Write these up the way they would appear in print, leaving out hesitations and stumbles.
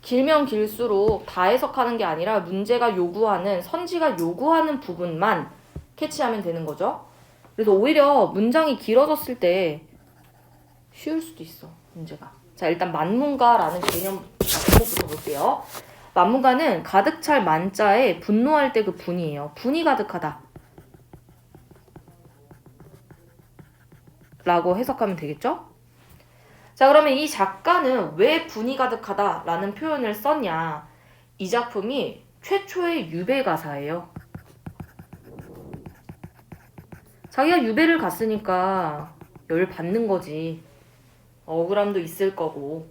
길면 길수록 다 해석하는 게 아니라 문제가 요구하는, 선지가 요구하는 부분만 캐치하면 되는 거죠. 그래서 오히려 문장이 길어졌을 때 쉬울 수도 있어, 문제가. 자, 일단 만문가라는 제목부터 볼게요. 만문가는 가득 찰 만자에 분노할 때 그 분이에요. 분이 가득하다 라고 해석하면 되겠죠? 자, 그러면 이 작가는 왜 분이 가득하다 라는 표현을 썼냐? 이 작품이 최초의 유배 가사예요. 자기가 유배를 갔으니까 열 받는 거지. 억울함도 있을 거고.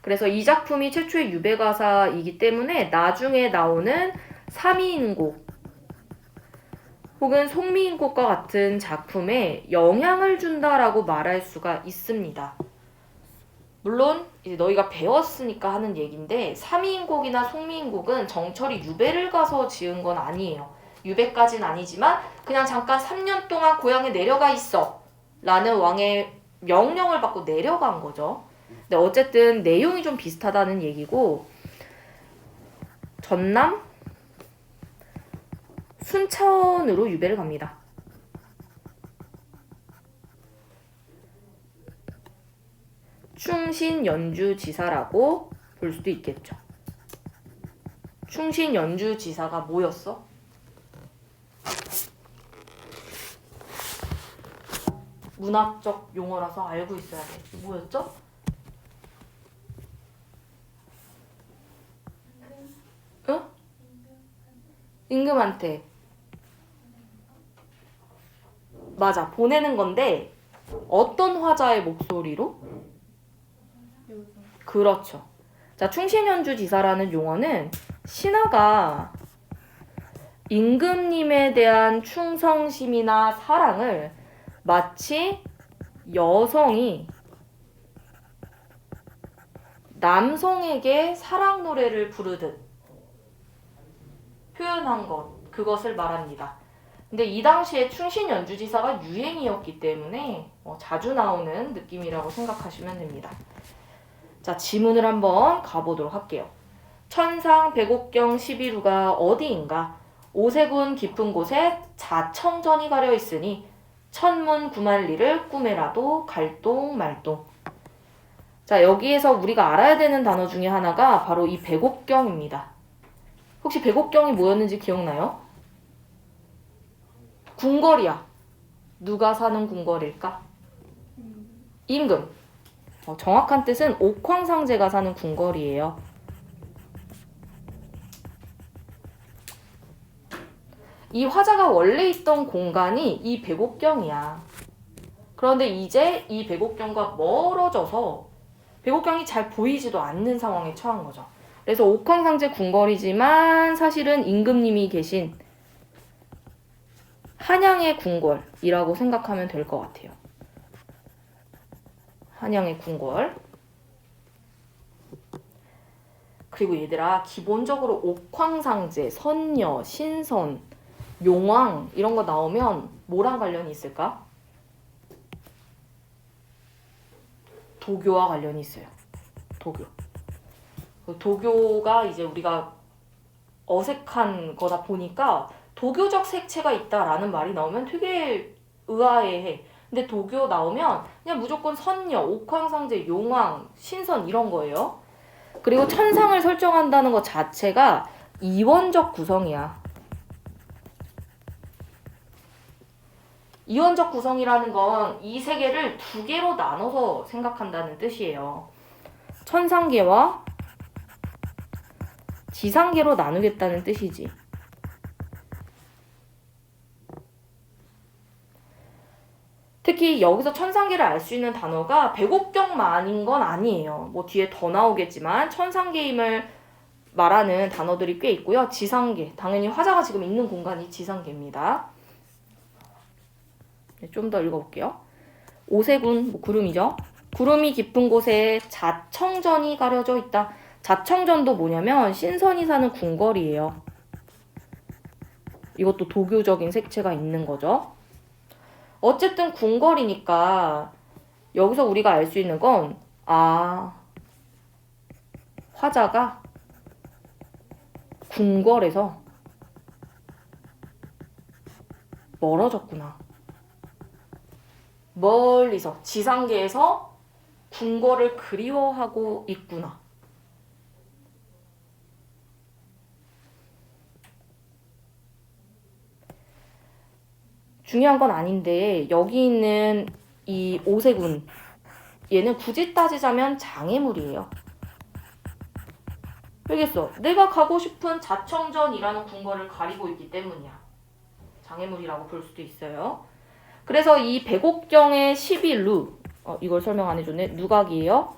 그래서 이 작품이 최초의 유배 가사이기 때문에 나중에 나오는 삼이인곡 혹은 송미인곡과 같은 작품에 영향을 준다라고 말할 수가 있습니다. 물론 이제 너희가 배웠으니까 하는 얘기인데 삼이인곡이나 송미인곡은 정철이 유배를 가서 지은 건 아니에요. 유배까지는 아니지만 그냥 잠깐 3년 동안 고향에 내려가 있어 라는 왕의 명령을 받고 내려간 거죠. 근데 어쨌든 내용이 좀 비슷하다는 얘기고, 전남 순천으로 유배를 갑니다. 충신 연주지사라고 볼 수도 있겠죠. 충신 연주지사가 뭐였어? 문학적 용어라서 알고 있어야 돼. 뭐였죠? 응? 임금한테. 맞아, 보내는 건데 어떤 화자의 목소리로? 그렇죠. 자, 충신연주지사라는 용어는 신하가 임금님에 대한 충성심이나 사랑을 마치 여성이 남성에게 사랑 노래를 부르듯 표현한 것, 그것을 말합니다. 근데 이 당시에 충신 연주지사가 유행이었기 때문에 자주 나오는 느낌이라고 생각하시면 됩니다. 자, 지문을 한번 가보도록 할게요. 천상 백옥경 11호가 어디인가? 오세군 깊은 곳에 자청전이 가려 있으니 천문 구만리를 꿈에라도 갈동 말동. 자, 여기에서 우리가 알아야 되는 단어 중에 하나가 바로 이 백옥경입니다. 혹시 백옥경이 뭐였는지 기억나요? 궁궐이야. 누가 사는 궁궐일까? 임금. 정확한 뜻은 옥황상제가 사는 궁궐이에요. 이 화자가 원래 있던 공간이 이 백옥경이야. 그런데 이제 이 백옥경과 멀어져서 백옥경이 잘 보이지도 않는 상황에 처한 거죠. 그래서 옥황상제 궁궐이지만 사실은 임금님이 계신 한양의 궁궐이라고 생각하면 될 것 같아요. 한양의 궁궐. 그리고 얘들아, 기본적으로 옥황상제, 선녀, 신선, 용왕 이런 거 나오면 뭐랑 관련이 있을까? 도교와 관련이 있어요. 도교. 도교가 이제 우리가 어색한 거다 보니까 도교적 색채가 있다라는 말이 나오면 되게 의아해해. 근데 도교 나오면 그냥 무조건 선녀, 옥황상제, 용왕, 신선 이런 거예요. 그리고 천상을 설정한다는 것 자체가 이원적 구성이야. 이원적 구성이라는 건 이 세계를 두 개로 나눠서 생각한다는 뜻이에요. 천상계와 지상계로 나누겠다는 뜻이지. 특히 여기서 천상계를 알 수 있는 단어가 백옥경만인 건 아니에요. 뭐 뒤에 더 나오겠지만 천상계임을 말하는 단어들이 꽤 있고요. 지상계, 당연히 화자가 지금 있는 공간이 지상계입니다. 좀 더 읽어볼게요. 오세군, 구름이죠. 구름이 깊은 곳에 자청전이 가려져 있다. 자청전도 뭐냐면 신선이 사는 궁궐이에요. 이것도 도교적인 색채가 있는 거죠. 어쨌든 궁궐이니까 여기서 우리가 알 수 있는 건 화자가 궁궐에서 멀어졌구나. 멀리서 지상계에서 궁궐을 그리워하고 있구나. 중요한 건 아닌데 여기 있는 이 오세군 얘는 굳이 따지자면 장애물이에요. 알겠어. 내가 가고 싶은 자청전이라는 궁궐을 가리고 있기 때문이야. 장애물이라고 볼 수도 있어요. 그래서 이 백옥경의 11루 이걸 설명 안 해줬네. 누각이에요.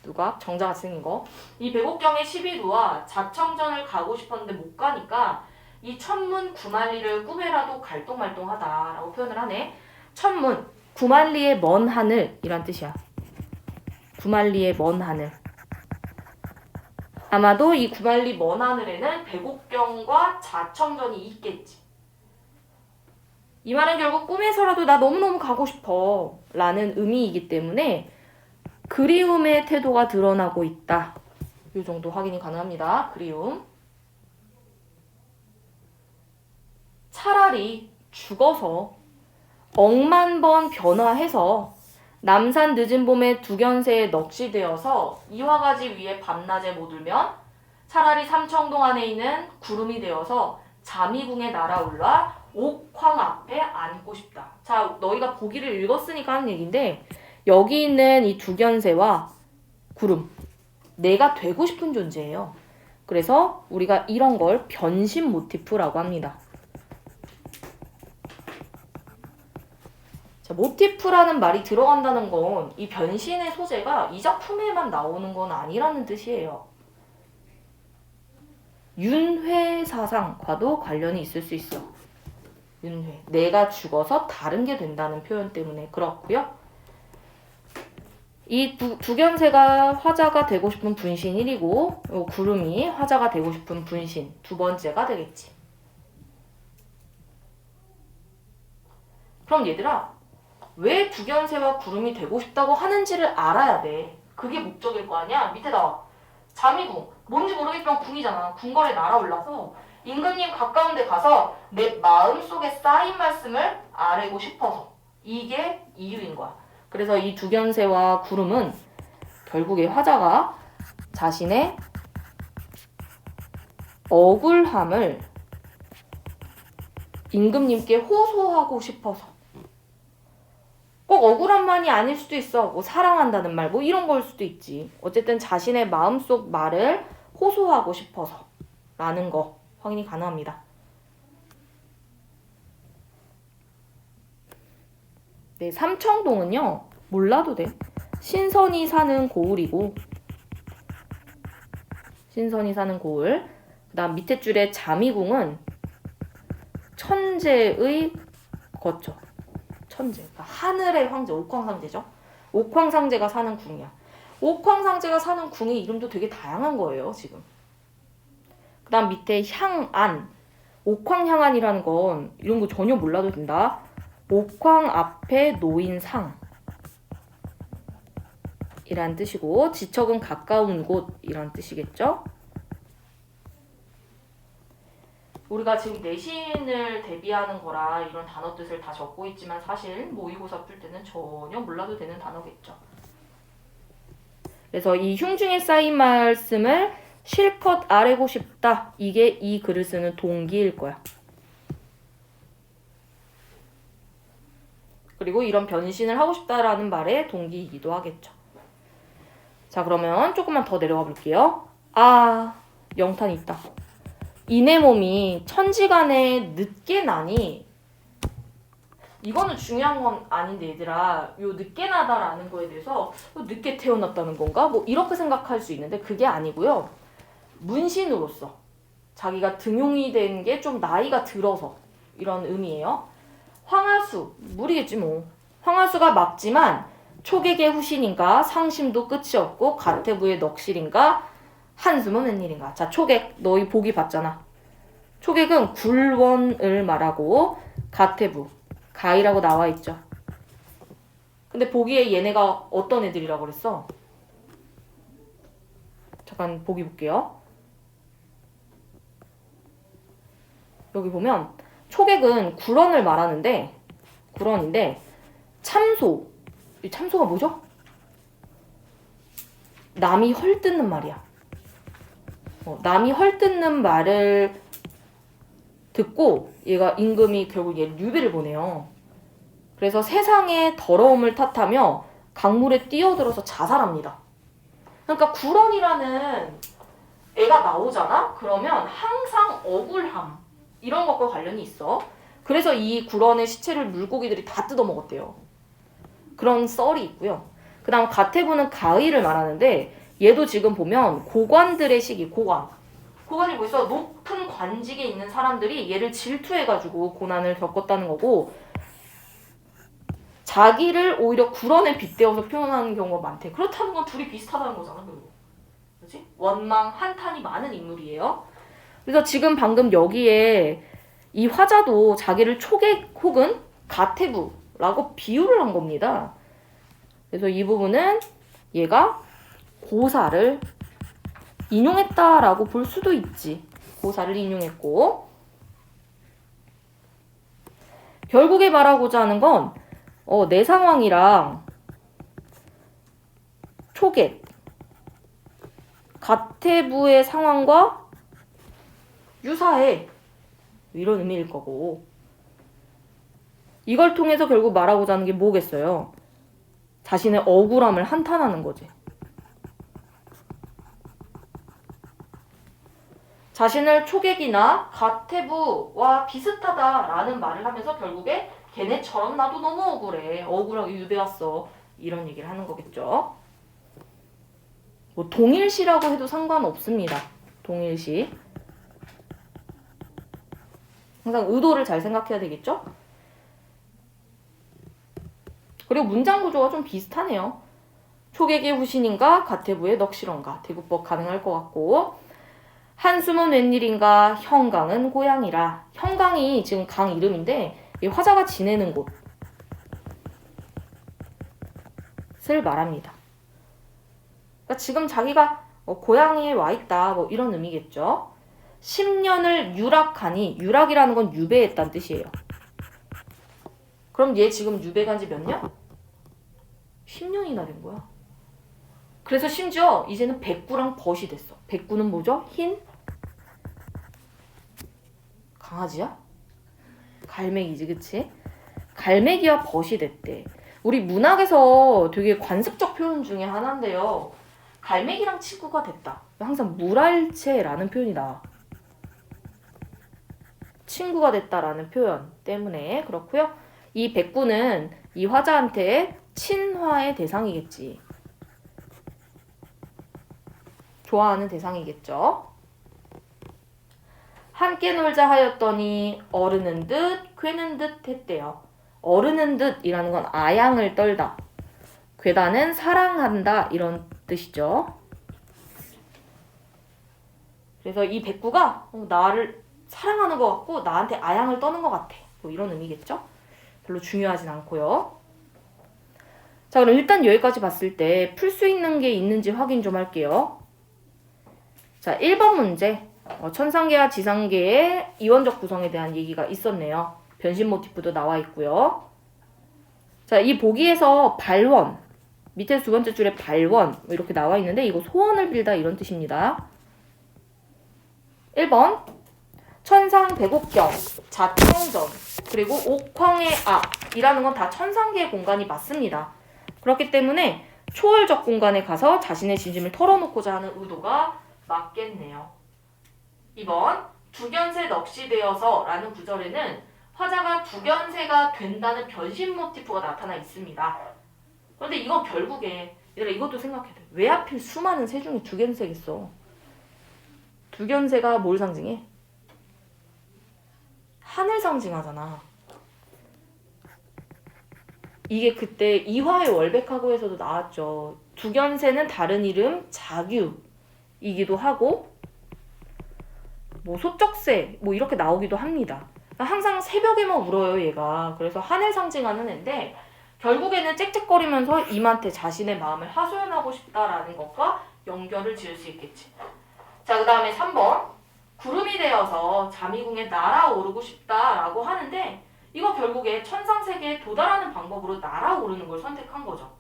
누각 정자가 쓰는 거. 이 백옥경의 11루와 자청전을 가고 싶었는데 못 가니까 이 천문 구만리를 꿈에라도 갈동말동하다라고 표현을 하네. 천문 구만리의 먼 하늘이란 뜻이야. 구만리의 먼 하늘. 아마도 이 구만리 먼 하늘에는 백옥경과 자청전이 있겠지. 이 말은 결국 꿈에서라도 나 너무너무 가고 싶어 라는 의미이기 때문에 그리움의 태도가 드러나고 있다. 이 정도 확인이 가능합니다. 그리움. 차라리 죽어서 억만 번 변화해서 남산 늦은 봄에 두견새에 넋이 되어서 이화가지 위에 밤낮에 못 울면 차라리 삼청동 안에 있는 구름이 되어서 자미궁에 날아올라 옥황 앞에 앉고 싶다. 자, 너희가 보기를 읽었으니까 하는 얘기인데 여기 있는 이 두견새와 구름 내가 되고 싶은 존재예요. 그래서 우리가 이런 걸 변신 모티프라고 합니다. 자, 모티프라는 말이 들어간다는 건 이 변신의 소재가 이 작품에만 나오는 건 아니라는 뜻이에요. 윤회사상과도 관련이 있을 수 있어. 윤회. 내가 죽어서 다른 게 된다는 표현 때문에 그렇고요. 이 두견새가 화자가 되고 싶은 분신 1이고 구름이 화자가 되고 싶은 분신 2번째가 되겠지. 그럼 얘들아, 왜 두견새와 구름이 되고 싶다고 하는지를 알아야 돼. 그게 목적일 거 아니야? 밑에 나와. 자미궁. 뭔지 모르겠지만 궁이잖아. 궁궐에 날아올라서 임금님 가까운 데 가서 내 마음속에 쌓인 말씀을 아뢰고 싶어서. 이게 이유인 거야. 그래서 이 두견새와 구름은 결국에 화자가 자신의 억울함을 임금님께 호소하고 싶어서. 꼭 억울함만이 아닐 수도 있어. 뭐 사랑한다는 말, 뭐 이런 걸 수도 있지. 어쨌든 자신의 마음속 말을 호소하고 싶어서 라는 거 확인이 가능합니다. 네, 삼청동은요. 몰라도 돼. 신선이 사는 고을이고 신선이 사는 고을. 그 다음 밑에 줄에 자미궁은 천재의 거처. 천재. 그러니까 하늘의 황제, 옥황상제죠. 옥황상제가 사는 궁이야. 옥황상제가 사는 궁의 이름도 되게 다양한 거예요, 지금. 그 다음 밑에 향안. 옥황향안이라는 건 이런 거 전혀 몰라도 된다. 옥황 앞에 놓인 상 이란 뜻이고 지척은 가까운 곳 이란 뜻이겠죠. 우리가 지금 내신을 대비하는 거라 이런 단어 뜻을 다 적고 있지만 사실 모의고사 풀 때는 전혀 몰라도 되는 단어겠죠. 그래서 이 흉중에 쌓인 말씀을 실컷 아뢰고 싶다. 이게 이 글을 쓰는 동기일 거야. 그리고 이런 변신을 하고 싶다라는 말의 동기이기도 하겠죠. 자, 그러면 조금만 더 내려가 볼게요. 아, 영탄이 있다. 이내 몸이 천지간에 늦게 나니 이거는 중요한 건 아닌데 얘들아, 요 늦게 나다라는 거에 대해서 늦게 태어났다는 건가? 뭐 이렇게 생각할 수 있는데 그게 아니고요. 문신으로서 자기가 등용이 된 게 좀 나이가 들어서 이런 의미예요. 황하수, 물이겠지 뭐. 황하수가 맞지만 초객의 후신인가 상심도 끝이 없고 가태부의 넋일인가 한숨은 웬일인가. 자, 초객 너희 보기 봤잖아. 초객은 굴원을 말하고 가태부 가이라고 나와 있죠. 근데 보기에 얘네가 어떤 애들이라고 그랬어? 잠깐 보기 볼게요. 여기 보면 초객은 구런을 말하는데 구런인데 참소. 이 참소가 뭐죠? 남이 헐뜯는 말이야. 남이 헐뜯는 말을 듣고 얘가 임금이 결국 얘를 유배를 보내요. 그래서 세상의 더러움을 탓하며 강물에 뛰어들어서 자살합니다. 그러니까 구런이라는 애가 나오잖아? 그러면 항상 억울함 이런 것과 관련이 있어. 그래서 이 구런의 시체를 물고기들이 다 뜯어먹었대요. 그런 썰이 있고요. 그 다음 가태부는 가의를 말하는데 얘도 지금 보면 고관들의 시기, 고관이 뭐 있어? 높은 관직에 있는 사람들이 얘를 질투해가지고 고난을 겪었다는 거고 자기를 오히려 구런에 빗대어서 표현하는 경우가 많대. 그렇다는 건 둘이 비슷하다는 거잖아. 그렇지? 원망, 한탄이 많은 인물이에요. 그래서 지금 방금 여기에 이 화자도 자기를 초객 혹은 가태부라고 비유를 한 겁니다. 그래서 이 부분은 얘가 고사를 인용했다라고 볼 수도 있지. 고사를 인용했고 결국에 말하고자 하는 건 내 상황이랑 초객, 가태부의 상황과 유사해. 이런 의미일 거고 이걸 통해서 결국 말하고자 하는 게 뭐겠어요? 자신의 억울함을 한탄하는 거지. 자신을 초객이나 가태부와 비슷하다라는 말을 하면서 결국에 걔네처럼 나도 너무 억울해. 억울하게 유배 왔어. 이런 얘기를 하는 거겠죠. 뭐 동일시라고 해도 상관없습니다. 동일시. 항상 의도를 잘 생각해야 되겠죠? 그리고 문장 구조가 좀 비슷하네요. 초객의 후신인가 가태부의 넋이런가 대구법 가능할 것 같고 한숨은 웬일인가 형강은 고향이라. 형강이 지금 강 이름인데 이 화자가 지내는 곳을 말합니다. 그러니까 지금 자기가 고향에 와 있다 뭐 이런 의미겠죠. 10년을 유락하니 유락이라는 건 유배했다는 뜻이에요. 그럼 얘 지금 유배 간 지 몇 년? 10년이나 된 거야. 그래서 심지어 이제는 백구랑 벗이 됐어. 백구는 뭐죠? 흰 강아지야? 갈매기지, 그치? 갈매기와 벗이 됐대. 우리 문학에서 되게 관습적 표현 중에 하나인데요. 갈매기랑 친구가 됐다. 항상 물알체라는 표현이 나와. 친구가 됐다라는 표현 때문에 그렇고요. 이 백구는 이 화자한테 친화의 대상이겠지. 좋아하는 대상이겠죠. 함께 놀자 하였더니 어르는 듯 괴는 듯 했대요. 어르는 듯이라는 건 아양을 떨다. 괴다는 사랑한다 이런 뜻이죠. 그래서 이 백구가 나를 사랑하는 것 같고 나한테 아양을 떠는 것 같아. 뭐 이런 의미겠죠. 별로 중요하진 않고요. 자, 그럼 일단 여기까지 봤을 때 풀 수 있는 게 있는지 확인 좀 할게요. 자, 1번 문제. 천상계와 지상계의 이원적 구성에 대한 얘기가 있었네요. 변신 모티프도 나와 있고요. 자, 이 보기에서 발원, 밑에 두 번째 줄에 발원 이렇게 나와 있는데 이거 소원을 빌다 이런 뜻입니다. 1번 천상백옥경, 자청전, 그리고 옥황의 악이라는 건 다 천상계의 공간이 맞습니다. 그렇기 때문에 초월적 공간에 가서 자신의 진심을 털어놓고자 하는 의도가 맞겠네요. 2번 두견새 넋이 되어서 라는 구절에는 화자가 두견새가 된다는 변신 모티프가 나타나 있습니다. 그런데 이건 결국에 얘들아 이것도 생각해야 돼. 왜 하필 수많은 새 중에 두견새겠어? 두견새가 뭘 상징해? 하늘 상징하잖아. 이게 그때 이화의 월백화고에서도 나왔죠. 두견새는 다른 이름 자규이기도 하고 뭐 소쩍새 뭐 이렇게 나오기도 합니다. 항상 새벽에만 울어요 얘가. 그래서 하늘 상징하는 애인데 결국에는 짹짹거리면서 임한테 자신의 마음을 하소연하고 싶다라는 것과 연결을 지을 수 있겠지. 자, 그 다음에 3번. 구름이 되어서 자미궁에 날아오르고 싶다라고 하는데 이거 결국에 천상세계에 도달하는 방법으로 날아오르는 걸 선택한 거죠.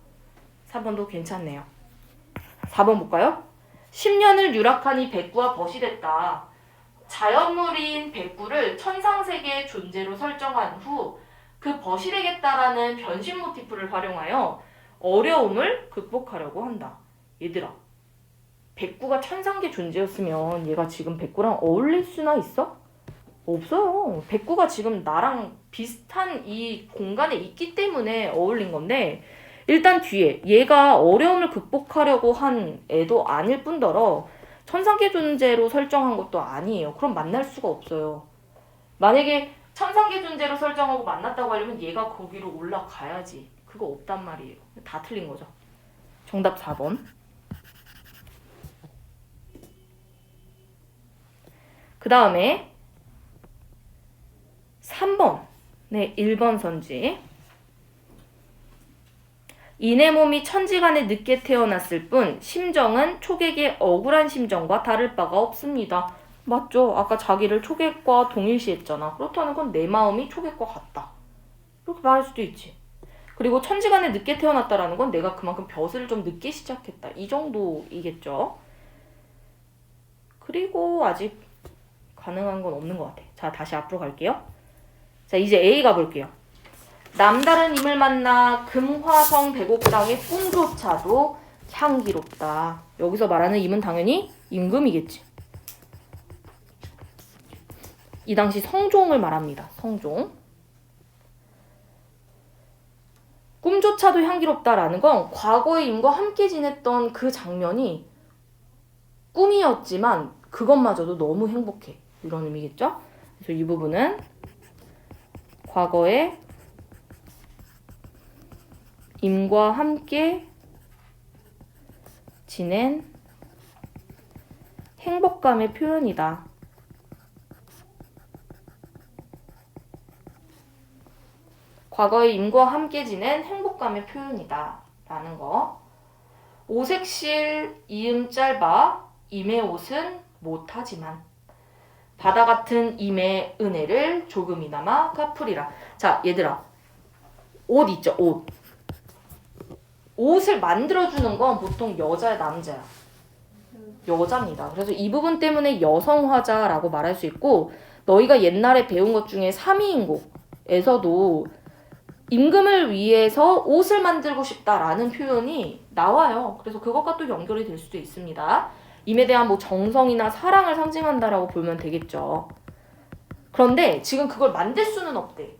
3번도 괜찮네요. 4번 볼까요? 10년을 유락하니 백구와 벗이 됐다. 자연물인 백구를 천상세계의 존재로 설정한 후 그 벗이 되겠다라는 변신 모티프를 활용하여 어려움을 극복하려고 한다. 얘들아, 백구가 천상계 존재였으면 얘가 지금 백구랑 어울릴 수나 있어? 없어요. 백구가 지금 나랑 비슷한 이 공간에 있기 때문에 어울린 건데 일단 뒤에 얘가 어려움을 극복하려고 한 애도 아닐 뿐더러 천상계 존재로 설정한 것도 아니에요. 그럼 만날 수가 없어요. 만약에 천상계 존재로 설정하고 만났다고 하려면 얘가 거기로 올라가야지. 그거 없단 말이에요. 다 틀린 거죠. 정답 4번. 그 다음에 3번. 네, 1번 선지. 이내 몸이 천지간에 늦게 태어났을 뿐 심정은 초객의 억울한 심정과 다를 바가 없습니다. 맞죠? 아까 자기를 초객과 동일시했잖아. 그렇다는 건 내 마음이 초객과 같다. 이렇게 말할 수도 있지. 그리고 천지간에 늦게 태어났다라는 건 내가 그만큼 벼슬을 좀 늦게 시작했다. 이 정도이겠죠. 그리고 아직 가능한 건 없는 것 같아. 자, 다시 앞으로 갈게요. 자, 이제 A 가볼게요. 남다른 임을 만나 금화성 백옥당의 꿈조차도 향기롭다. 여기서 말하는 임은 당연히 임금이겠지. 이 당시 성종을 말합니다. 성종. 꿈조차도 향기롭다라는 건 과거의 임과 함께 지냈던 그 장면이 꿈이었지만 그것마저도 너무 행복해. 이런 의미겠죠? 그래서 이 부분은 과거에 임과 함께 지낸 행복감의 표현이다. 과거의 임과 함께 지낸 행복감의 표현이다. 라는 거. 오색실 이음 짧아 임의 옷은 못하지만 바다 같은 임의 은혜를 조금이나마 갚으리라. 자, 얘들아. 옷 있죠? 옷. 옷을 만들어주는 건 보통 여자야, 남자야? 여자입니다. 그래서 이 부분 때문에 여성화자라고 말할 수 있고 너희가 옛날에 배운 것 중에 삼위인곡에서도 임금을 위해서 옷을 만들고 싶다라는 표현이 나와요. 그래서 그것과 또 연결이 될 수도 있습니다. 임에 대한 뭐 정성이나 사랑을 상징한다라고 보면 되겠죠. 그런데 지금 그걸 만들 수는 없대.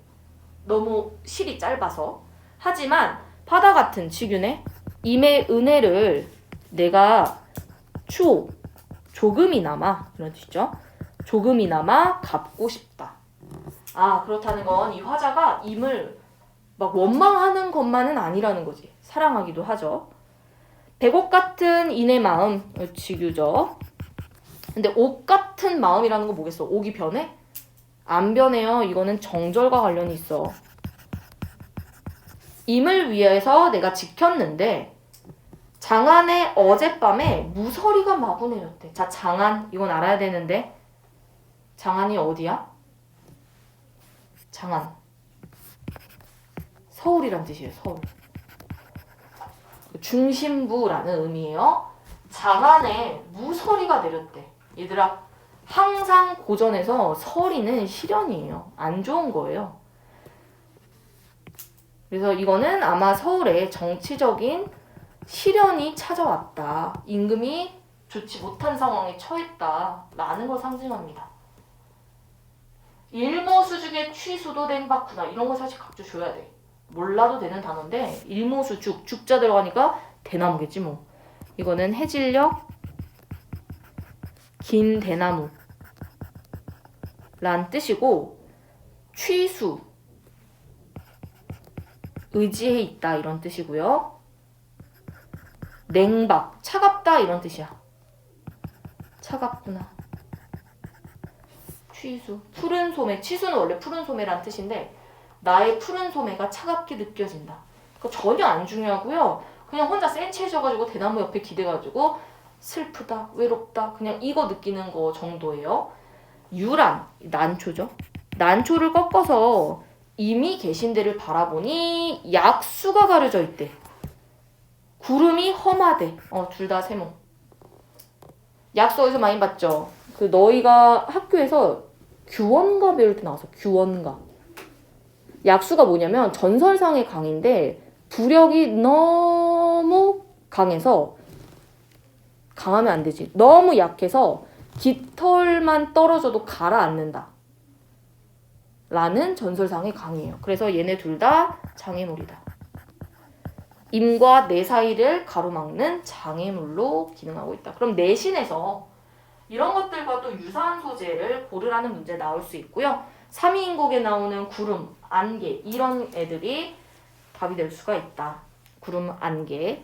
너무 실이 짧아서. 하지만 바다 같은 직윤의 임의 은혜를 내가 조금이나마 이런 뜻이죠. 조금이나마 갚고 싶다. 아, 그렇다는 건 이 화자가 임을 막 원망하는 것만은 아니라는 거지. 사랑하기도 하죠. 백옥 같은 인의 마음, 직유죠. 근데 옥 같은 마음이라는 건 뭐겠어? 옥이 변해? 안 변해요. 이거는 정절과 관련이 있어. 임을 위해서 내가 지켰는데 장안의 어젯밤에 무서리가 마구 내렸대. 자, 장안 이건 알아야 되는데 장안이 어디야? 장안 서울이란 뜻이에요. 서울. 중심부라는 의미예요. 장안에 무서리가 내렸대. 얘들아, 항상 고전에서 서리는 시련이에요. 안 좋은 거예요. 그래서 이거는 아마 서울에 정치적인 시련이 찾아왔다. 임금이 좋지 못한 상황에 처했다라는 걸 상징합니다. 일모수죽의 취수도 댕박구나. 이런 거 사실 각주 줘야 돼. 몰라도 되는 단어인데 일모수죽, 죽자 들어가니까 대나무겠지 뭐. 이거는 해질녘 긴 대나무 란 뜻이고 취수 의지해 있다 이런 뜻이고요. 냉박 차갑다 이런 뜻이야. 차갑구나. 취수 푸른 소매. 취수는 원래 푸른 소매란 뜻인데 나의 푸른 소매가 차갑게 느껴진다. 그거 전혀 안 중요하고요. 그냥 혼자 센치해져가지고 대나무 옆에 기대가지고 슬프다, 외롭다, 그냥 이거 느끼는 거 정도예요. 유란, 난초죠. 난초를 꺾어서 이미 계신 데를 바라보니 약수가 가려져 있대. 구름이 험하대. 둘 다 세모. 약수 어디서 많이 봤죠? 그 너희가 학교에서 규원가 배울 때 나왔어. 규원가. 약수가 뭐냐면 전설상의 강인데 부력이 너무 강해서 강하면 안 되지. 너무 약해서 깃털만 떨어져도 가라앉는다. 라는 전설상의 강이에요. 그래서 얘네 둘 다 장애물이다. 임과 내 사이를 가로막는 장애물로 기능하고 있다. 그럼 내신에서 이런 것들과 또 유사한 소재를 고르라는 문제 나올 수 있고요. 3위인곡에 나오는 구름, 안개 이런 애들이 답이 될 수가 있다. 구름, 안개.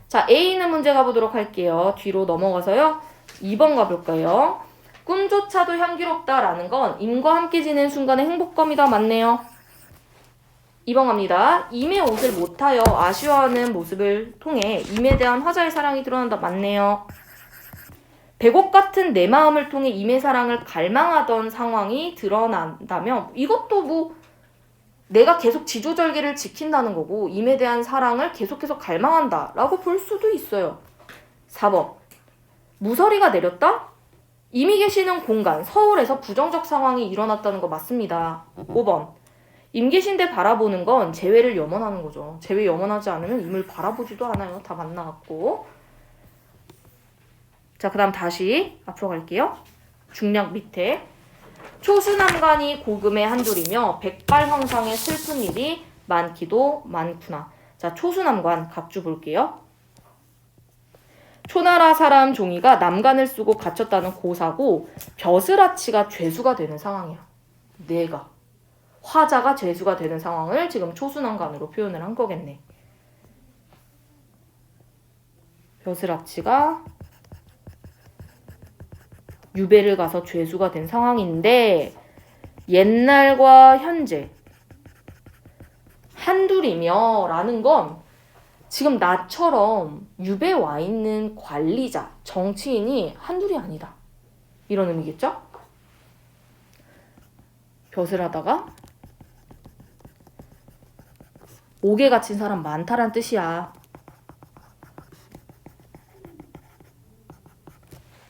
자, A 있는 문제 가보도록 할게요. 뒤로 넘어가서요. 2번 가볼까요? 꿈조차도 향기롭다라는 건 임과 함께 지낸 순간의 행복감이다. 맞네요. 2번 갑니다. 임의 옷을 못하여 아쉬워하는 모습을 통해 임에 대한 화자의 사랑이 드러난다. 맞네요. 백옥 같은 내 마음을 통해 임의 사랑을 갈망하던 상황이 드러난다면 이것도 뭐 내가 계속 지조절개를 지킨다는 거고 임에 대한 사랑을 계속해서 갈망한다 라고 볼 수도 있어요. 4번 무서리가 내렸다? 임이 계시는 공간 서울에서 부정적 상황이 일어났다는 거 맞습니다. 5번 임 계신 데 바라보는 건 재회를 염원하는 거죠. 재회 염원하지 않으면 임을 바라보지도 않아요. 다 만나갖고. 자, 그 다음 다시 앞으로 갈게요. 중략 밑에 초수남관이 고금의 한둘이며 백발황상의 슬픈 일이 많기도 많구나. 자, 초수남관 각주 볼게요. 초나라 사람 종이가 남관을 쓰고 갇혔다는 고사고 벼슬아치가 죄수가 되는 상황이야. 내가 화자가 죄수가 되는 상황을 지금 초수남관으로 표현을 한 거겠네. 벼슬아치가 유배를 가서 죄수가 된 상황인데 옛날과 현재 한둘이며 라는 건 지금 나처럼 유배 와 있는 관리자, 정치인이 한둘이 아니다. 이런 의미겠죠? 벼슬 하다가 옥에 갇힌 사람 많다란 뜻이야.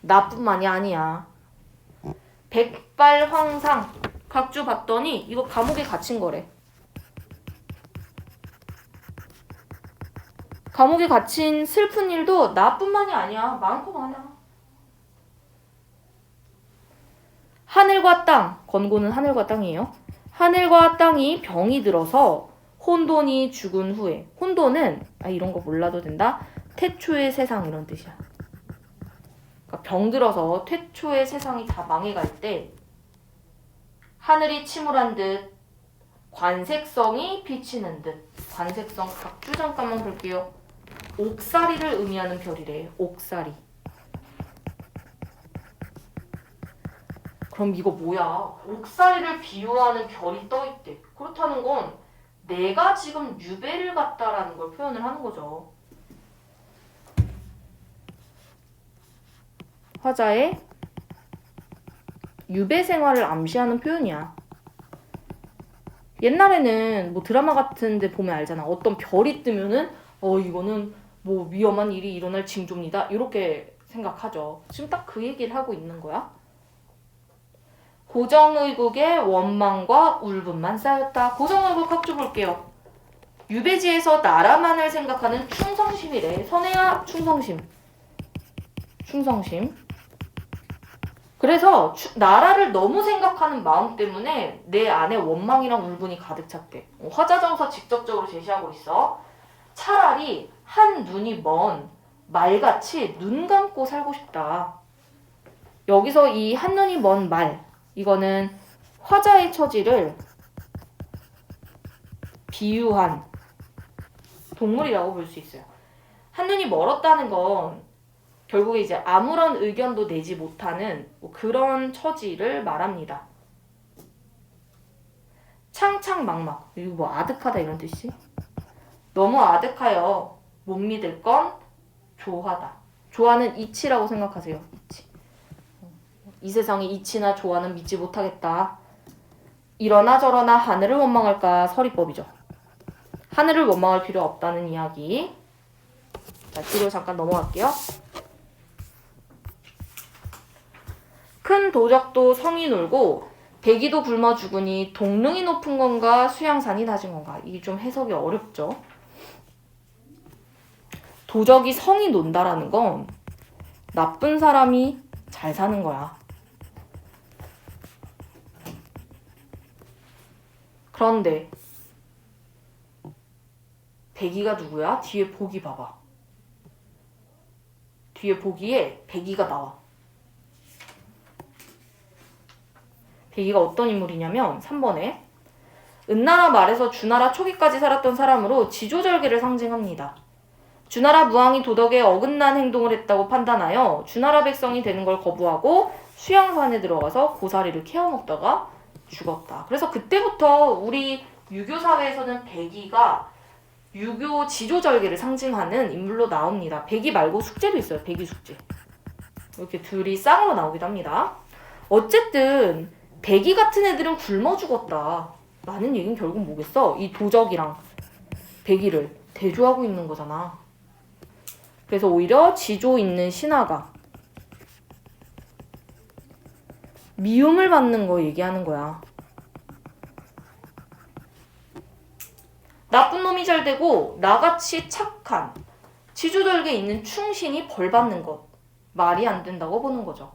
나뿐만이 아니야. 백발황상 각주 봤더니 이거 감옥에 갇힌 거래. 감옥에 갇힌 슬픈 일도 나뿐만이 아니야. 많고 많아. 하늘과 땅, 건고는 하늘과 땅이에요. 하늘과 땅이 병이 들어서 혼돈이 죽은 후에 혼돈은 이런 거 몰라도 된다. 태초의 세상 이런 뜻이야. 그러니까 병 들어서 태초의 세상이 다 망해갈 때 하늘이 침울한 듯 관색성이 비치는 듯 관색성 각주 잠깐만 볼게요. 옥사리를 의미하는 별이래요. 옥사리. 그럼 이거 뭐야? 옥사리를 비유하는 별이 떠있대. 그렇다는 건 내가 지금 유배를 갔다라는 걸 표현을 하는 거죠. 화자의 유배 생활을 암시하는 표현이야. 옛날에는 뭐 드라마 같은 데 보면 알잖아. 어떤 별이 뜨면은 이거는 뭐 위험한 일이 일어날 징조입니다. 이렇게 생각하죠. 지금 딱 그 얘기를 하고 있는 거야. 고정의국의 원망과 울분만 쌓였다. 고정의국 각주 볼게요. 유배지에서 나라만을 생각하는 충성심이래. 선혜야 충성심. 충성심. 그래서 나라를 너무 생각하는 마음 때문에 내 안에 원망이랑 울분이 가득 찼대. 화자정서 직접적으로 제시하고 있어. 차라리 한 눈이 먼 말같이 눈 감고 살고 싶다. 여기서 이 한 눈이 먼 말, 이거는 화자의 처지를 비유한 동물이라고 볼 수 있어요. 한 눈이 멀었다는 건 결국에 이제 아무런 의견도 내지 못하는 그런 처지를 말합니다. 창창막막, 이거 뭐 아득하다 이런 뜻이? 너무 아득하여 못 믿을 건 조화다. 조화는 이치라고 생각하세요. 이치. 이 세상에 이치나 조화는 믿지 못하겠다. 이러나 저러나 하늘을 원망할까 서리법이죠. 하늘을 원망할 필요 없다는 이야기. 자, 뒤로 잠깐 넘어갈게요. 큰 도적도 성이 놀고 백이도 굶어 죽으니 동릉이 높은 건가 수양산이 낮은 건가. 이게 좀 해석이 어렵죠. 도적이 성이 논다라는 건 나쁜 사람이 잘 사는 거야. 그런데 백이가 누구야? 뒤에 복이 봐봐. 뒤에 복이에 백이가 나와. 백이가 어떤 인물이냐면 3번에 은나라 말에서 주나라 초기까지 살았던 사람으로 지조절개를 상징합니다. 주나라 무왕이 도덕에 어긋난 행동을 했다고 판단하여 주나라 백성이 되는 걸 거부하고 수양산에 들어가서 고사리를 캐어먹다가 죽었다. 그래서 그때부터 우리 유교 사회에서는 백이가 유교 지조절개를 상징하는 인물로 나옵니다. 백이 말고 숙제도 있어요. 백이 숙제. 이렇게 둘이 쌍으로 나오기도 합니다. 어쨌든 백이 같은 애들은 굶어 죽었다. 라는 얘기는 결국 뭐겠어? 이 도적이랑 백이를 대조하고 있는 거잖아. 그래서 오히려 지조 있는 신하가 미움을 받는 거 얘기하는 거야. 나쁜 놈이 잘 되고 나같이 착한 지조절개 있는 충신이 벌 받는 것. 말이 안 된다고 보는 거죠.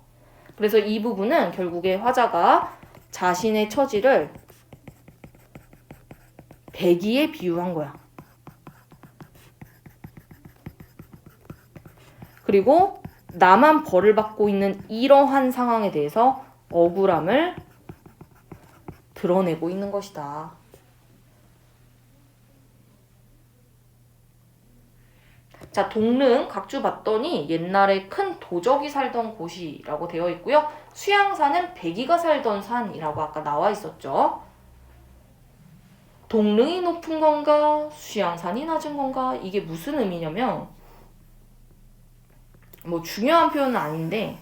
그래서 이 부분은 결국에 화자가 자신의 처지를 백이에 비유한 거야. 그리고 나만 벌을 받고 있는 이러한 상황에 대해서 억울함을 드러내고 있는 것이다. 자, 동릉 각주 봤더니 옛날에 큰 도적이 살던 곳이라고 되어 있고요. 수양산은 백이가 살던 산이라고 아까 나와 있었죠. 동릉이 높은 건가 수양산이 낮은 건가 이게 무슨 의미냐면 뭐 중요한 표현은 아닌데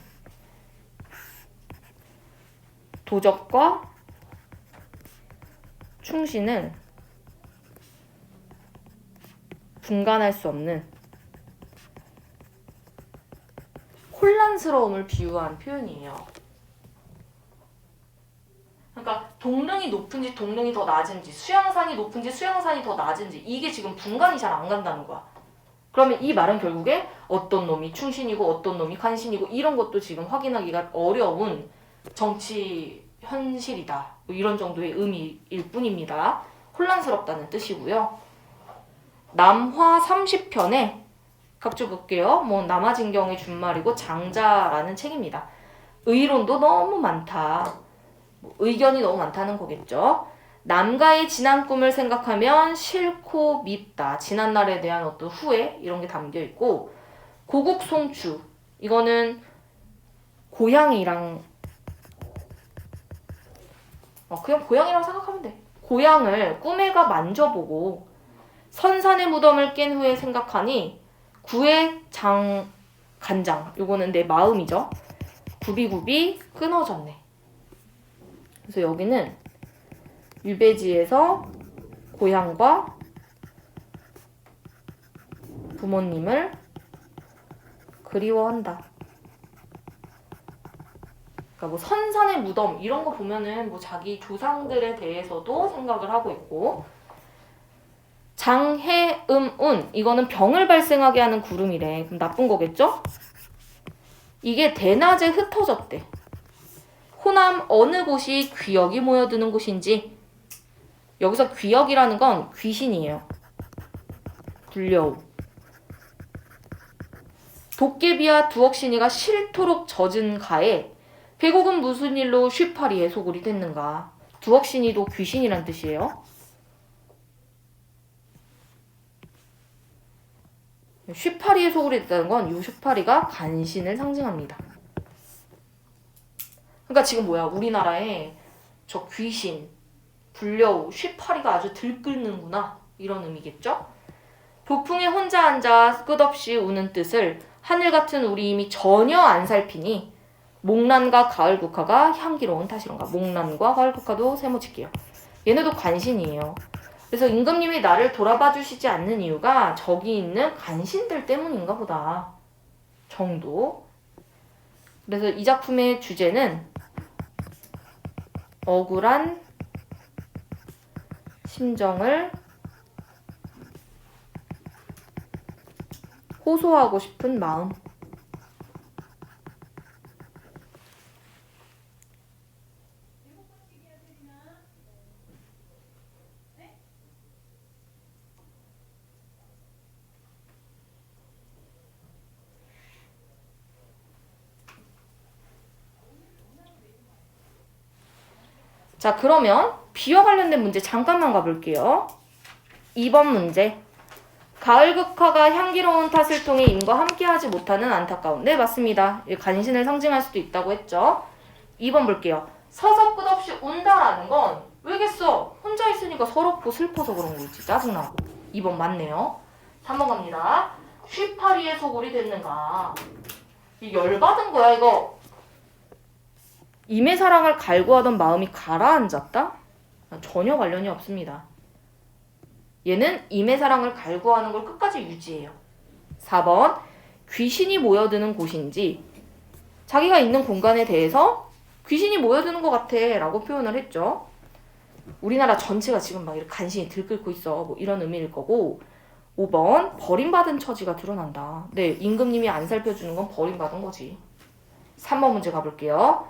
도적과 충신은 분간할 수 없는 혼란스러움을 비유한 표현이에요. 그러니까 동릉이 높은지 동릉이 더 낮은지 수양산이 높은지 수양산이 더 낮은지 이게 지금 분간이 잘 안 간다는 거야. 그러면 이 말은 결국에 어떤 놈이 충신이고 어떤 놈이 간신이고 이런 것도 지금 확인하기가 어려운 정치 현실이다. 뭐 이런 정도의 의미일 뿐입니다. 혼란스럽다는 뜻이고요. 남화 30편에 각주 볼게요. 뭐 남아진경의 준말이고 장자라는 책입니다. 의론도 너무 많다. 뭐 의견이 너무 많다는 거겠죠. 남가의 지난 꿈을 생각하면 싫고 밉다. 지난 날에 대한 어떤 후회 이런 게 담겨 있고 고국송추 이거는 고향이랑 그냥 고향이라고 생각하면 돼. 고향을 꿈에가 만져보고 선산의 무덤을 깬 후에 생각하니 구의 간장 요거는 내 마음이죠. 굽이굽이 끊어졌네. 그래서 여기는 유배지에서 고향과 부모님을 그리워한다. 그러니까 뭐 선산의 무덤 이런 거 보면은 뭐 자기 조상들에 대해서도 생각을 하고 있고 장해음운 이거는 병을 발생하게 하는 구름이래. 그럼 나쁜 거겠죠? 이게 대낮에 흩어졌대. 호남 어느 곳이 귀역이 모여드는 곳인지 여기서 귀역이라는 건 귀신이에요. 불려우. 도깨비와 두억신이가 싫도록 젖은 가에 백옥은 무슨 일로 쉬파리의 소굴이 됐는가. 두억신이도 귀신이란 뜻이에요. 쉬파리의 소굴이 됐다는 건 이 쉬파리가 간신을 상징합니다. 그러니까 지금 뭐야 우리나라에 저 귀신, 불려우, 쉬파리가 아주 들끓는구나 이런 의미겠죠? 북풍에 혼자 앉아 끝없이 우는 뜻을 하늘 같은 우리 이미 전혀 안 살피니 목란과 가을국화가 향기로운 탓이론가. 목란과 가을국화도 세모칠게요. 얘네도 간신이에요. 그래서 임금님이 나를 돌아봐 주시지 않는 이유가 저기 있는 간신들 때문인가 보다 정도. 그래서 이 작품의 주제는 억울한 심정을 호소하고 싶은 마음. 자, 그러면 비와 관련된 문제 잠깐만 가볼게요. 2번 문제. 가을국화가 향기로운 탓을 통해 임과 함께하지 못하는 안타까움. 네, 맞습니다. 간신을 상징할 수도 있다고 했죠. 2번 볼게요. 서서 끝없이 운다라는 건 왜겠어? 혼자 있으니까 서럽고 슬퍼서 그런 거지. 짜증나고. 2번 맞네요. 3번 갑니다. 쉬파리의 소굴이 됐는가. 이 열받은 거야 이거. 임의 사랑을 갈구하던 마음이 가라앉았다? 전혀 관련이 없습니다. 얘는 임의 사랑을 갈구하는 걸 끝까지 유지해요. 4번 귀신이 모여드는 곳인지 자기가 있는 공간에 대해서 귀신이 모여드는 것 같아 라고 표현을 했죠. 우리나라 전체가 지금 막 이렇게 간신히 들끓고 있어 뭐 이런 의미일 거고. 5번 버림받은 처지가 드러난다. 네, 임금님이 안 살펴주는 건 버림받은 거지. 3번 문제 가볼게요.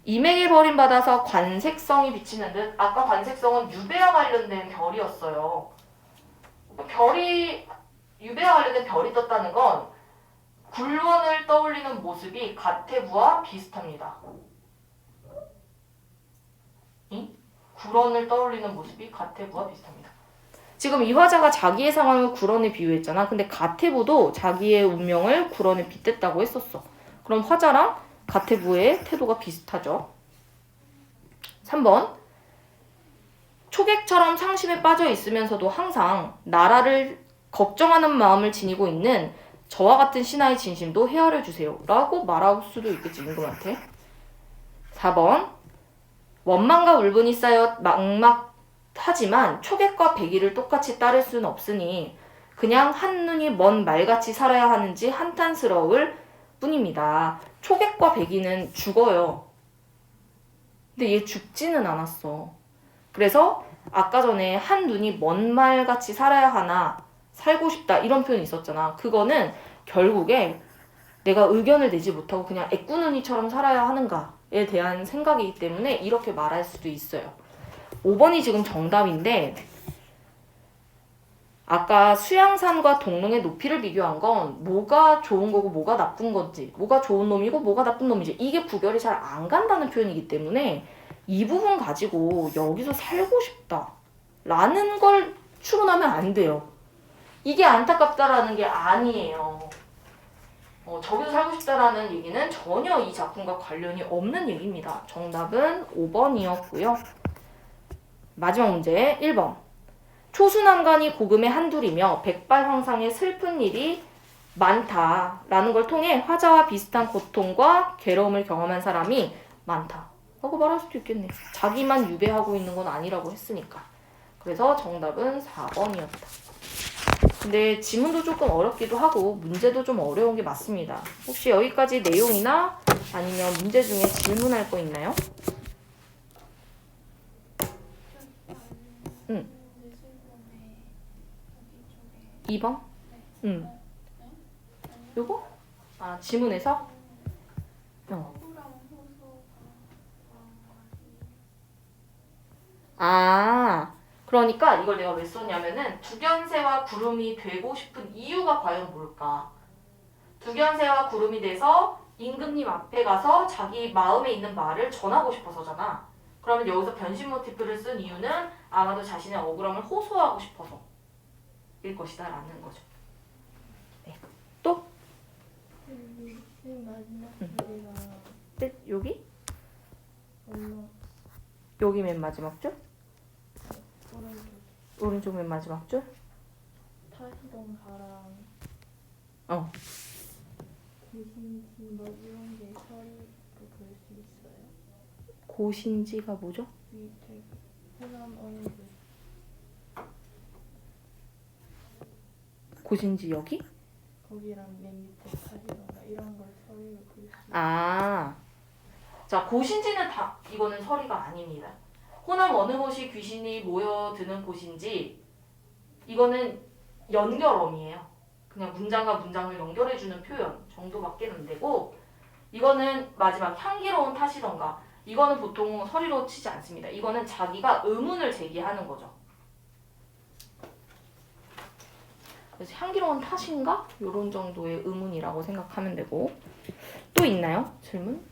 임에게 버림받아서 관색성이 비치는 듯. 아까 관색성은 유배와 관련된 별이었어요. 별이 유배와 관련된 별이 떴다는 건 굴원을 떠올리는 모습이 가태부와 비슷합니다. 굴원을 떠올리는 모습이 가태부와 비슷합니다. 지금 이 화자가 자기의 상황을 굴원에 비유했잖아. 근데 가태부도 자기의 운명을 굴원에 빗댔다고 했었어. 그럼 화자랑 가태부의 태도가 비슷하죠. 3번 초객처럼 상심에 빠져 있으면서도 항상 나라를 걱정하는 마음을 지니고 있는 저와 같은 신하의 진심도 헤아려 주세요 라고 말할 수도 있겠지, 임금한테. 4번 원망과 울분이 쌓여 막막하지만 초객과 백의를 똑같이 따를 수는 없으니 그냥 한눈이 먼 말같이 살아야 하는지 한탄스러울 뿐입니다. 초객과 백의는 죽어요. 근데 얘 죽지는 않았어. 그래서 아까 전에 한눈이 먼 말같이 살아야 하나 살고 싶다 이런 표현이 있었잖아. 그거는 결국에 내가 의견을 내지 못하고 그냥 애꾸눈이처럼 살아야 하는가에 대한 생각이기 때문에 이렇게 말할 수도 있어요. 5번이 지금 정답인데 아까 수양산과 동릉의 높이를 비교한 건 뭐가 좋은 거고 뭐가 나쁜 건지, 뭐가 좋은 놈이고 뭐가 나쁜 놈이지 이게 구별이 잘 안 간다는 표현이기 때문에 이 부분 가지고 여기서 살고 싶다 라는 걸 추론하면 안 돼요. 이게 안타깝다라는 게 아니에요. 저기서 살고 싶다라는 얘기는 전혀 이 작품과 관련이 없는 얘기입니다. 정답은 5번이었고요. 마지막 문제 1번. 초수난간이 고금의 한둘이며 백발황상의 슬픈 일이 많다라는 걸 통해 화자와 비슷한 고통과 괴로움을 경험한 사람이 많다 라고 말할 수도 있겠네. 자기만 유배하고 있는 건 아니라고 했으니까. 그래서 정답은 4번이었다. 근데 지문도 조금 어렵기도 하고 문제도 좀 어려운 게 맞습니다. 혹시 여기까지 내용이나 아니면 문제 중에 질문할 거 있나요? 응. 2번? 응. 요거? 아, 지문에서? 아, 그러니까 이걸 내가 왜 썼냐면은 두견새와 구름이 되고 싶은 이유가 과연 뭘까? 두견새와 구름이 돼서 임금님 앞에 가서 자기 마음에 있는 말을 전하고 싶어서잖아. 그러면 여기서 변신 모티프를 쓴 이유는 아마도 자신의 억울함을 호소하고 싶어서 일 것이다 라는 거죠. 네. 또? 네, 여기? 여기 맨 마지막 줄? 오른쪽 맨 마지막 줄? 타시던가랑 어. 고신지 뭐 이런 게 서리로 볼 수 있어요? 고신지가 뭐죠? 밑에 호남 어느 분 고신지 여기? 거기랑 맨 밑에 타시던가 이런 걸 서리로 볼 수 있어요? 아. 자, 고신지는 다 이거는 서리가 아닙니다. 호남 어느 곳이 귀신이 모여드는 곳인지 이거는 연결어미예요. 그냥 문장과 문장을 연결해주는 표현 정도밖에 안 되고 이거는 마지막 향기로운 탓이던가 이거는 보통 서리로 치지 않습니다. 이거는 자기가 의문을 제기하는 거죠. 그래서 향기로운 탓인가? 이런 정도의 의문이라고 생각하면 되고 또 있나요? 질문?